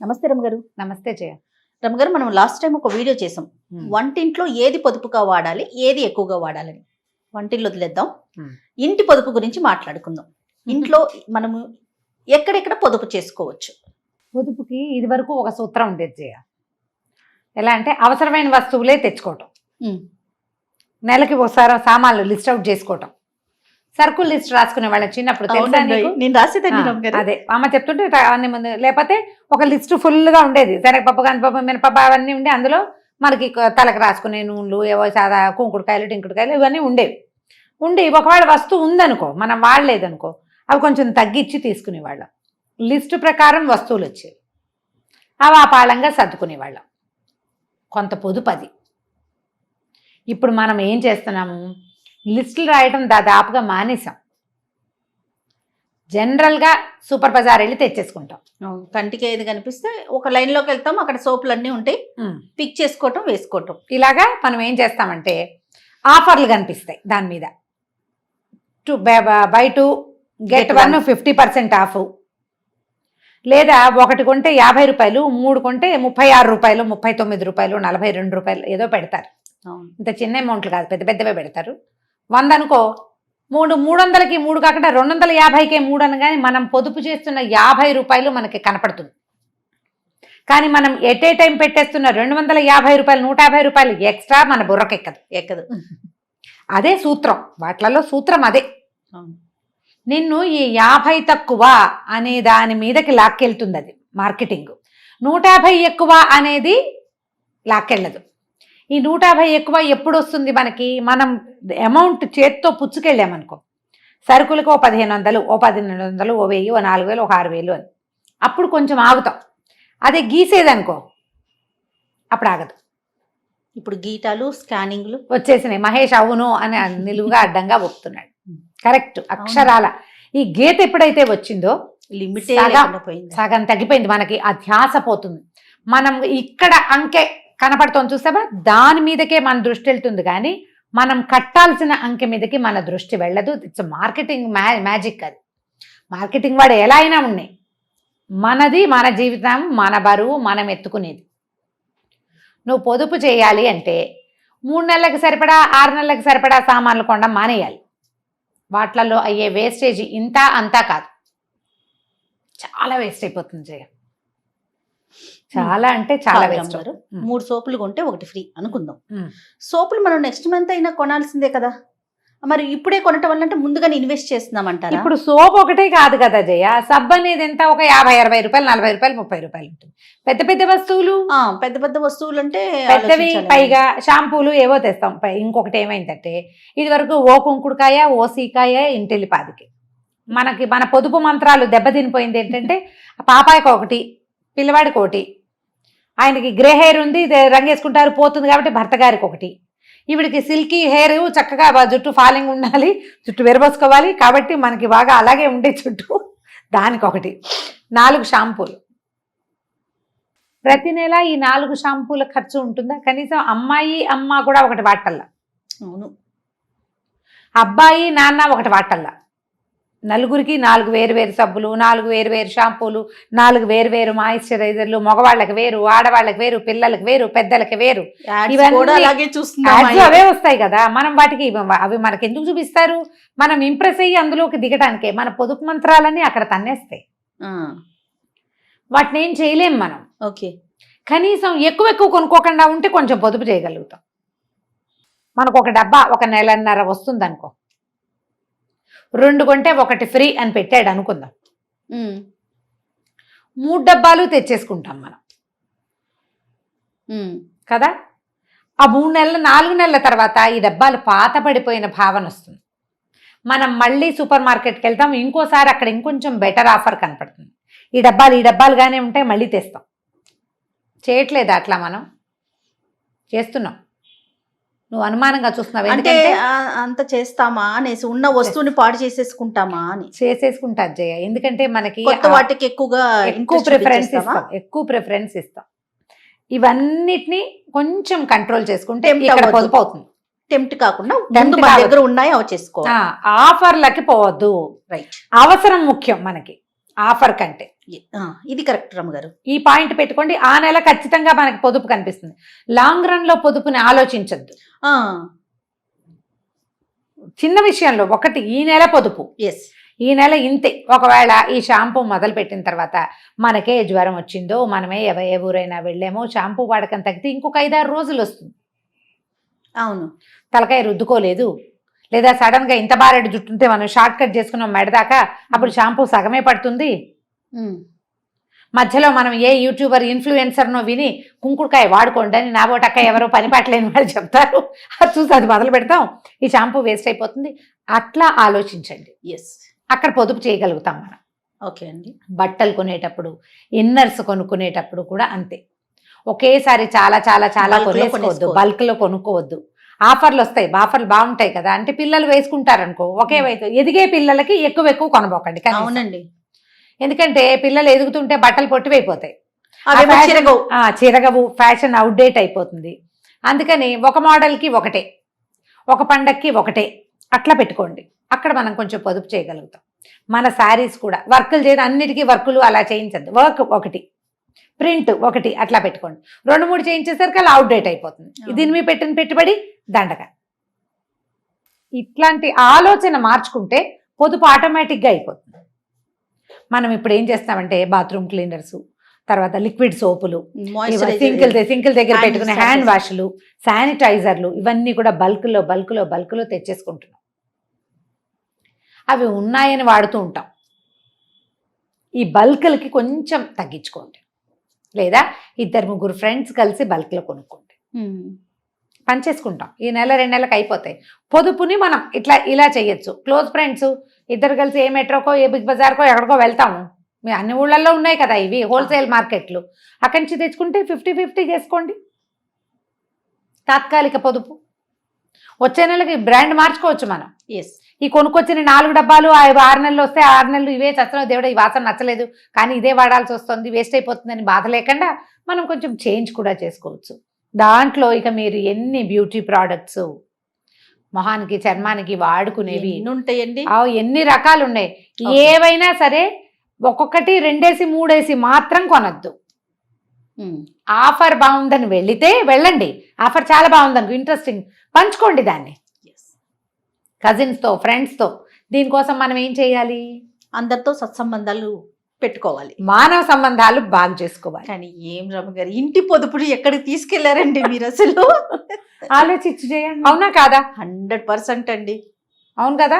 నమస్తే రమగారు. నమస్తే జయ. రమగారు, మనం లాస్ట్ టైం ఒక వీడియో చేసాం. మ్మ్. వంటింట్లో ఏది పొదుపుగా వాడాలి, ఏది ఎక్కువగా వాడాలని. వంటిల్లో వదిలేద్దాం, మ్మ్. ఇంటి పొదుపు గురించి మాట్లాడుకుందాం. ఇంట్లో మనము ఎక్కడెక్కడ పొదుపు చేసుకోవచ్చు? పొదుపుకి ఇది వరకు ఒక సూత్రం ఉండేది జయ. ఎలా అంటే అవసరమైన వస్తువులే తెచ్చుకోవటం, మ్మ్. నెలకి ఒకసారి సామాన్లు లిస్ట్ అవుట్ చేసుకోవటం, సరుకులు లిస్ట్ రాసుకునే వాళ్ళ చిన్నప్పుడు తెలుసా అవునండి, నీకు? నేను రాసేదాన్ని రమగారు. అదే అమ్మ చెప్తుంటే అన్ని ముందు, లేకపోతే ఒక లిస్ట్ ఫుల్గా ఉండేది. శనగపప్పు, కందిపప్పు, మినపప్పు అవన్నీ ఉండి అందులో మనకి తలకు రాసుకునే నూనెలు, ఏవో సాదా కుంకుడుకాయలు, టింకుడుకాయలు ఇవన్నీ ఉండేవి. ఉండి ఒకవేళ వస్తువు ఉందనుకో, మనం వాడలేదనుకో, అవి కొంచెం తగ్గించి తీసుకునేవాళ్ళం. లిస్టు ప్రకారం వస్తువులు వచ్చేవి, అవి ఆపాళంగా సర్దుకునేవాళ్ళం. కొంత పొదుపు అది. ఇప్పుడు మనం ఏం చేస్తున్నాము, లిస్టులు రాయటం దాదాపుగా మానేసాం. జనరల్గా సూపర్ బజార్ వెళ్ళి తెచ్చేసుకుంటాం. అవును, కంటికి ఏది కనిపిస్తే ఒక లైన్ లోకి వెళ్తాం, అక్కడ సోపులు అన్నీ ఉంటాయి, పిక్ చేసుకోవటం, వేసుకోవటం. ఇలాగా మనం ఏం చేస్తామంటే ఆఫర్లు కనిపిస్తాయి దాని మీద. బై 2 get 1 50% ఆఫ్, లేదా ఒకటి కొంటే 50 రూపాయలు, 3 కొంటే 36 రూపాయలు, 39 రూపాయలు, 42 రూపాయలు ఏదో పెడతారు. అవును, ఇంత చిన్న అమౌంట్లు కాదు, పెద్ద పెద్దవే పెడతారు. 100 అనుకో, 300కి 3 కాకుండా 250కే 3 అనగానే మనం పొదుపు చేస్తున్న 50 రూపాయలు మనకి కనపడుతుంది. కానీ మనం ఎట్ ఏ టైం పెట్టేస్తున్న 250 రూపాయలు, 150 రూపాయలు ఎక్స్ట్రా మన బుర్రకెక్కదు. ఎక్కదు. అదే సూత్రం, వాటిలలో సూత్రం అదే. అవును, నిన్ను ఈ 50 తక్కువ అనే దాని మీదకి లాక్కెళ్తుంది అది మార్కెటింగ్. 150 ఎక్కువ అనేది లాక్కెళ్ళదు. ఈ 150 ఎక్కువ ఎప్పుడు వస్తుంది మనకి, మనం అమౌంట్ చేత్తో పుచ్చుకెళ్ళామనుకో, సరుకులకు ఓ 1500, ఓ 1200, ఓ 1000, ఓ 4000, ఓ 6000 అని, అప్పుడు కొంచెం ఆగుతాం. అదే గీసేదనుకో అప్పుడు ఆగదు. ఇప్పుడు గీటాలు, స్కానింగ్లు వచ్చేసినాయి. మహేష్ అవును అని నిలువుగా అడ్డంగా ఒప్పుతున్నాడు. కరెక్ట్, అక్షరాల. ఈ గీత ఎప్పుడైతే వచ్చిందో లిమిటే సగం లేకుండా పోయింది. సగం తగ్గిపోయింది. మనకి ఆ ధ్యాస పోతుంది. మనం ఇక్కడ అంకె కనపడుతోంది చూసావా, దాని మీదకే మన దృష్టి వెళ్తుంది, కానీ మనం కట్టాల్సిన అంకె మీదకి మన దృష్టి వెళ్ళదు. ఇట్స్ మార్కెటింగ్ మ్యాజిక్ అది. మార్కెటింగ్ వాడు ఎలా అయినా ఉన్నాయి, మనది మన జీవితం, మన బరువు మనం ఎత్తుకునేది. నువ్వు పొదుపు చేయాలి అంటే 3 నెలలకు సరిపడా, 6 నెలలకు సరిపడా సామాన్లు కొనడం మానేయాలి. వాటిలలో అయ్యే వేస్టేజ్ ఇంత అంతా కాదు, చాలా వేస్ట్ అయిపోతుంది జయ. చాలా అంటే చాలా వేస్ట్. 3 సోపులు కొంటే ఒకటి ఫ్రీ అనుకుందాం. సోపులు మనం నెక్స్ట్ మంత్ అయినా కొనాల్సిందే కదా, మరి ఇప్పుడే కొనటం వల్ల అంటే ముందుగానే ఇన్వెస్ట్ చేస్తున్నామంటారా? ఇప్పుడు సోప్ ఒకటే కాదు కదా జయ, సబ్ అనేది ఎంత, ఒక 50-60 రూపాయలు, 40 రూపాయలు, 30 రూపాయలు ఉంటుంది. పెద్ద పెద్ద వస్తువులు, పెద్ద పెద్ద వస్తువులు అంటే పెద్దవి, పైగా షాంపూలు ఏవో తెస్తాం. ఇంకొకటి ఏమైందంటే, ఇది వరకు ఓ కుంకుడుకాయ, ఓ సీకాయ, ఇంటెల్లిపాదికి. మనకి మన పొదుపు మంత్రాలు దెబ్బతినిపోయింది. ఏంటంటే పాపాయికి ఒకటి, పిల్లవాడికి ఒకటి, ఆయనకి గ్రే హెయిర్ ఉంది, రంగేసుకుంటారు పోతుంది కాబట్టి భర్త గారికి ఒకటి, ఈవిడికి సిల్కీ హెయిర్ చక్కగా జుట్టు ఫాలింగ్ ఉండాలి, జుట్టు విరబోసుకోవాలి కాబట్టి మనకి బాగా అలాగే ఉండే జుట్టు, దానికి ఒకటి, 4 షాంపూలు. ప్రతి నెల ఈ 4 షాంపూల ఖర్చు ఉంటుందా? కనీసం అమ్మాయి అమ్మ కూడా ఒకటి వాటల్లా, అవును, అబ్బాయి నాన్న ఒకటి వాటల్లా. నలుగురికి 4 వేరు సబ్బులు, 4 వేరు షాంపూలు, 4 వేరు మాయిశ్చరైజర్లు, మగవాళ్ళకి వేరు, ఆడవాళ్ళకి వేరు, పిల్లలకి వేరు, పెద్దలకి వేరు. ఇవన్నీ అవే వస్తాయి కదా. మనం వాటికి అవి మనకి ఎందుకు చూపిస్తారు? మనం ఇంప్రెస్ అయ్యి అందులోకి దిగటానికే. మన పొదుపు మంత్రాలన్నీ అక్కడ తన్నేస్తాయి. వాటిని ఏం చేయలేం మనం. ఓకే, కనీసం ఎక్కువ కొనుక్కోకుండా ఉంటే కొంచెం పొదుపు చేయగలుగుతాం. మనకు ఒక డబ్బా ఒక నెలన్నర వస్తుంది అనుకో, 2 కొంటే ఒకటి ఫ్రీ అని పెట్టాడు అనుకుందాం, 3 డబ్బాలు తెచ్చేసుకుంటాం మనం కదా. ఆ 3 నెలలు 4 నెలల తర్వాత ఈ డబ్బాలు పాత పడిపోయిన భావన వస్తుంది. మనం మళ్ళీ సూపర్ మార్కెట్కి వెళ్తాం, ఇంకోసారి అక్కడ ఇంకొంచెం బెటర్ ఆఫర్ కనపడుతుంది. ఈ డబ్బాలుగానే ఉంటాయి, మళ్ళీ తెస్తాం. చేయట్లేదు అట్లా, మనం చేస్తున్నాం. నువ్వు అనుమానంగా చూస్తున్నావు. అంటే అంత చేస్తామా అనేసి, ఉన్న వస్తువుని పాడు చేసేసుకుంటామా అని. చేసేసుకుంటారు జయ, ఎందుకంటే మనకి కొత్త వాటికి ఎక్కువ ప్రిఫరెన్స్ ఇస్తాం. ఇవన్నిటిని కొంచెం కంట్రోల్ చేసుకుంటే పొదుపు అవుతుంది. టెంప్ట్ కాకుండా ముందు మన దగ్గర ఉన్నాయి అవి చేసుకోవాలి. ఆఫర్లకి పోవద్దు. రైట్, అవసరం ముఖ్యం మనకి. ఆఫర్ కంటే. ఇది కరెక్ట్ రమ్మగారు. ఈ పాయింట్ పెట్టుకోండి. ఆ నెల ఖచ్చితంగా మనకి పొదుపు కనిపిస్తుంది. లాంగ్ రన్ లో పొదుపుని ఆలోచించద్దు. చిన్న విషయంలో ఒకటి ఈ నెల పొదుపు, ఈ నెల ఇంతే. ఒకవేళ ఈ షాంపూ మొదలు పెట్టిన తర్వాత మనకే జ్వరం వచ్చిందో, మనమే ఏ ఊరైనా వెళ్ళామో, షాంపూ వాడకం తగ్గితే ఇంకొక 5-6 రోజులు వస్తుంది. అవును, తలకాయ రుద్దుకోలేదు, లేదా సడన్ గా ఇంత బారెడు జుట్టుంటే మనం షార్ట్ కట్ చేసుకున్నాం మెడదాకా, అప్పుడు షాంపూ సగమే పడుతుంది. మధ్యలో మనం ఏ యూట్యూబర్ ఇన్ఫ్లుయెన్సర్నో విని కుంకుడుకాయ వాడుకోండి అని, నా బోటక్క ఎవరో పని పట్టలేని వాళ్ళు చెప్తారు, అది చూసి అది మొదలు పెడతాం, ఈ షాంపూ వేస్ట్ అయిపోతుంది. అట్లా ఆలోచించండి. అక్కడ పొదుపు చేయగలుగుతాం మనం. ఓకే అండి. బట్టలు కొనేటప్పుడు, ఇన్నర్స్ కొనుక్కునేటప్పుడు కూడా అంతే. ఒకేసారి చాలా చాలా చాలా కొనేసుకోవద్దు, బల్క్ లో కొనుక్కోవద్దు. ఆఫర్లు వస్తాయి, ఆఫర్లు బాగుంటాయి కదా అంటే పిల్లలు వేసుకుంటారు అనుకో, ఒకే వయసు ఎదిగే పిల్లలకి ఎక్కువ కొనబోకండి. అవునండి, ఎందుకంటే పిల్లలు ఎదుగుతుంటే బట్టలు పొట్టివైపోతాయి, చిరగవు, ఫ్యాషన్ అవుట్డేట్ అయిపోతుంది. అందుకని ఒక మోడల్కి ఒకటే, ఒక పండక్కి ఒకటే, అట్లా పెట్టుకోండి. అక్కడ మనం కొంచెం పొదుపు చేయగలుగుతాం. మన శారీస్ కూడా వర్కులు చేయడం, అన్నిటికీ వర్కులు అలా చేయించద్దు. వర్క్ ఒకటి, ప్రింట్ ఒకటి, అట్లా పెట్టుకోండి. 2-3 చేయించేసరికి అలా అవుట్డేట్ అయిపోతుంది. దీని మీద పెట్టిన పెట్టుబడి దండగ. ఇట్లాంటి ఆలోచన మార్చుకుంటే పొదుపు ఆటోమేటిక్గా అయిపోతుంది. మనం ఇప్పుడు ఏం చేస్తామంటే బాత్రూమ్ క్లీనర్స్, తర్వాత లిక్విడ్ సోపులు, సింకిల్ దగ్గర పెట్టుకునే హ్యాండ్ వాష్లు, శానిటైజర్లు, ఇవన్నీ కూడా బల్క్లో తెచ్చేసుకుంటున్నాం. అవి ఉన్నాయని వాడుతూ ఉంటాం. ఈ బల్క్లకి కొంచెం తగ్గించుకోండి, లేదా 2-3 ఫ్రెండ్స్ కలిసి బల్క్లో కొనుక్కోండి. పనిచేసుకుంటాం. ఈ నెల 2 నెలలకు అయిపోతాయి. పొదుపుని మనం ఇలా చేయొచ్చు. క్లోజ్ ఫ్రెండ్స్ 2 కలిసి ఏ మెట్రోకో, ఏ బిగ్ బజార్కో ఎక్కడికో వెళ్తాము. అన్ని ఊళ్ళల్లో ఉన్నాయి కదా ఇవి హోల్సేల్ మార్కెట్లు, అక్కడి నుంచి తెచ్చుకుంటే 50-50 చేసుకోండి. తాత్కాలిక పొదుపు. వచ్చే నెలకి బ్రాండ్ మార్చుకోవచ్చు మనం. ఈ కొనుక్కొచ్చిన 4 డబ్బాలు 6 నెలలు వస్తే 6 నెలలు ఇవే చచ్చడం, దేవుడు ఈ వాసన నచ్చలేదు కానీ ఇదే వాడాల్సి వస్తుంది, వేస్ట్ అయిపోతుందని బాధ లేకుండా మనం కొంచెం చేంజ్ కూడా చేసుకోవచ్చు. దాంట్లో ఇక మీరు ఎన్ని బ్యూటీ ప్రోడక్ట్స్, మొహానికి చర్మానికి వాడుకునేవి ఉంటాయండి, ఎన్ని రకాలు ఉన్నాయి. ఏవైనా సరే ఒక్కొక్కటి 2-3 మాత్రం కొనద్దు. ఆఫర్ బాగుందని వెళ్ళండి, ఆఫర్ చాలా బాగుందనుకో, ఇంట్రెస్టింగ్, పంచుకోండి దాన్ని కజిన్స్తో, ఫ్రెండ్స్తో. దీనికోసం మనం ఏం చేయాలి? అందరితో సత్సంబంధాలు పెట్టుకోవాలి, మానవ సంబంధాలు బాగు చేసుకోవాలి. కానీ ఏం రమ్మగారు, ఇంటి పొదుపుని ఎక్కడికి తీసుకెళ్లారండి మీరు? అసలు ఆలోచించి చేయండి. అవునా కాదా? 100% అండి. అవును కదా?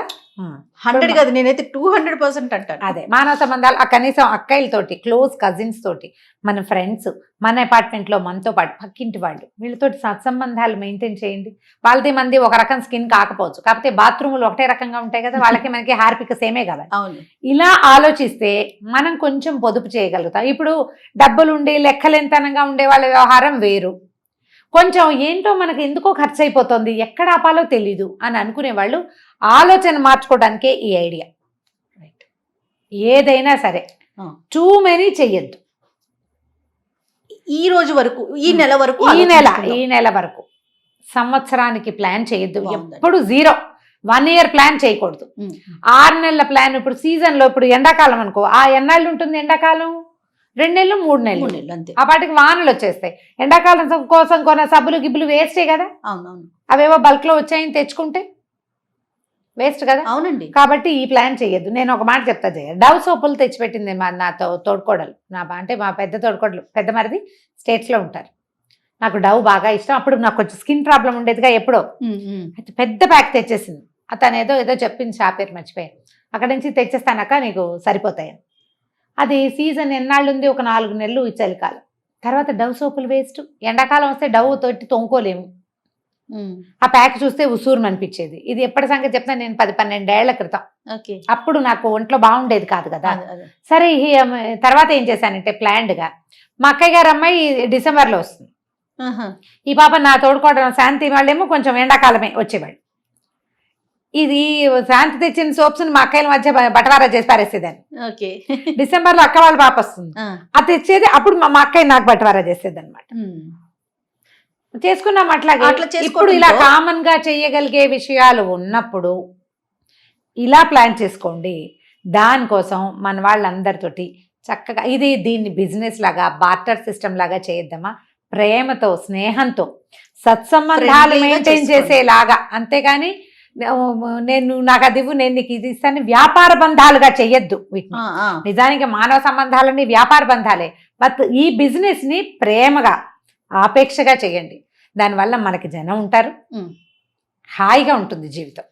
100 కాదు, నేనైతే 200% అంటాను. అదే మానవ సంబంధాలు, కనీసం అక్కయ్యలతోటి, క్లోజ్ కజిన్స్ తోటి, మన ఫ్రెండ్స్, మన అపార్ట్మెంట్లో మనతో పాటు పక్కింటి వాళ్ళు, వీళ్ళతోటి సత్సంబంధాలు మెయింటైన్ చేయండి. వాళ్ళది మంది ఒక రకం స్కిన్ కాకపోవచ్చు, కాకపోతే బాత్రూములు ఒకటే రకంగా ఉంటాయి కదా, వాళ్ళకి మనకి హార్పిక సేమే కదా. అవును, ఇలా ఆలోచిస్తే మనం కొంచెం పొదుపు చేయగలుగుతాం. ఇప్పుడు డబ్బులుండి లెక్కలెంతనంగా ఉండే వాళ్ళ వ్యవహారం వేరు. కొంచెం ఏంటో మనకి ఎందుకో ఖర్చు అయిపోతుంది, ఎక్కడ ఆపాలో తెలీదు అని అనుకునే వాళ్ళు ఆలోచన మార్చుకోవడానికే ఈ ఐడియా. ఏదైనా సరే టూ మెనీ చెయ్యొద్దు. ఈ రోజు వరకు, ఈ నెల వరకు, ఈ నెల వరకు, సంవత్సరానికి ప్లాన్ చేయొద్దు. ఎప్పుడు 1 year ప్లాన్ చేయకూడదు. 6 నెలల ప్లాన్. ఇప్పుడు సీజన్లో, ఇప్పుడు ఎండాకాలం అనుకో, ఎన్నాళ్ళు ఉంటుంది ఎండాకాలం? 2 నెలలు 3 నెలలు అంతే. ఆ పాటికి వానలు వచ్చేస్తాయి. ఎండాకాలం కోసం కొన్న సబ్బులు గిబ్బులు వేస్టే కదా. అవునవును, అవేవో బల్క్ లో వచ్చాయని తెచ్చుకుంటే వేస్ట్ కదా. అవునండి. కాబట్టి ఈ ప్లాన్ చేయొద్దు. నేను ఒక మాట చెప్తా, డవ్ సోపులు తెచ్చిపెట్టింది నాతో తోడుకోడలు, అంటే మా పెద్ద తోడుకోడలు, పెద్ద మరిది స్టేట్స్ లో ఉంటారు. నాకు డవ్ బాగా ఇష్టం. అప్పుడు నాకు కొంచెం స్కిన్ ప్రాబ్లం ఉండేదిగా ఎప్పుడో, అయితే పెద్ద ప్యాక్ తెచ్చేసింది. అతను ఏదో చెప్పింది, షాప్ పేరు మర్చిపోయాను. అక్కడి నుంచి తెచ్చేస్తానక్క నీకు సరిపోతాయని. అది సీజన్ ఎన్నాళ్ళు ఉంది? ఒక 4 నెలలు ఈ చలికాలం. తర్వాత డవ్ సోపులు వేస్ట్. ఎండాకాలం వస్తే డవ్ తోటి తొంకోలేము. ఆ ప్యాక్ చూస్తే ఉసూరు అనిపించేది. ఇది ఎప్పటి సంగతి చెప్తాను, నేను 10-12 ఏళ్ల క్రితం. అప్పుడు నాకు ఒంట్లో బాగుండేది కాదు కదా. సరే, తర్వాత ఏం చేశానంటే ప్లాన్డ్గా, మా అక్కయ్య గారు అమ్మాయి డిసెంబర్లో వస్తుంది. ఈ పాప నా తోడుకోవడం శాంతి వాళ్ళేమో కొంచెం ఎండాకాలమే వచ్చేవాళ్ళు. ఇది శాంతి తెచ్చిన సోప్స్ మా అక్కయ్యల మధ్య బటవారా చేసి పారేసేదాన్ని. డిసెంబర్లో అక్క వాళ్ళ పాప వస్తుంది, అది తెచ్చేది. అప్పుడు మా అక్కయ్య నాకు బటవారా చేసేది అనమాట. చేసుకున్నాం అట్లాగే. ఇప్పుడు ఇలా కామన్ గా చెయ్యగలిగే విషయాలు ఉన్నప్పుడు ఇలా ప్లాన్ చేసుకోండి. దానికోసం మన వాళ్ళందరితోటి చక్కగా దీన్ని బిజినెస్ లాగా బార్టర్ సిస్టమ్ లాగా చేద్దామా, ప్రేమతో స్నేహంతో సత్సంబంధాలు Friendly గా మెయింటైన్ చేసుకోండి. చేసేలాగా. అంతేగాని నేను నాకు అది ఇవ్వు, నేను నీకు ఇది ఇస్తాను వ్యాపార బంధాలుగా చెయ్యొద్దు వీటిని. నిజానికి మానవ సంబంధాలన్నీ వ్యాపార బంధాలే. బట్ ఈ బిజినెస్ ని ప్రేమగా ఆపేక్షగా చేయండి. దానివల్ల మనకి జనం ఉంటారు, హాయిగా ఉంటుంది జీవితం.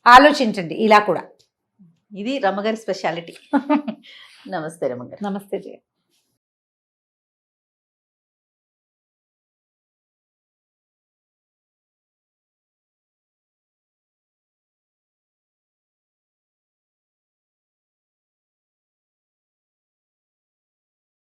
ఆలోచించండి ఇలా కూడా. ఇది రమ్మగారి స్పెషాలిటీ. నమస్తే రమ్మగారు. నమస్తే జయ.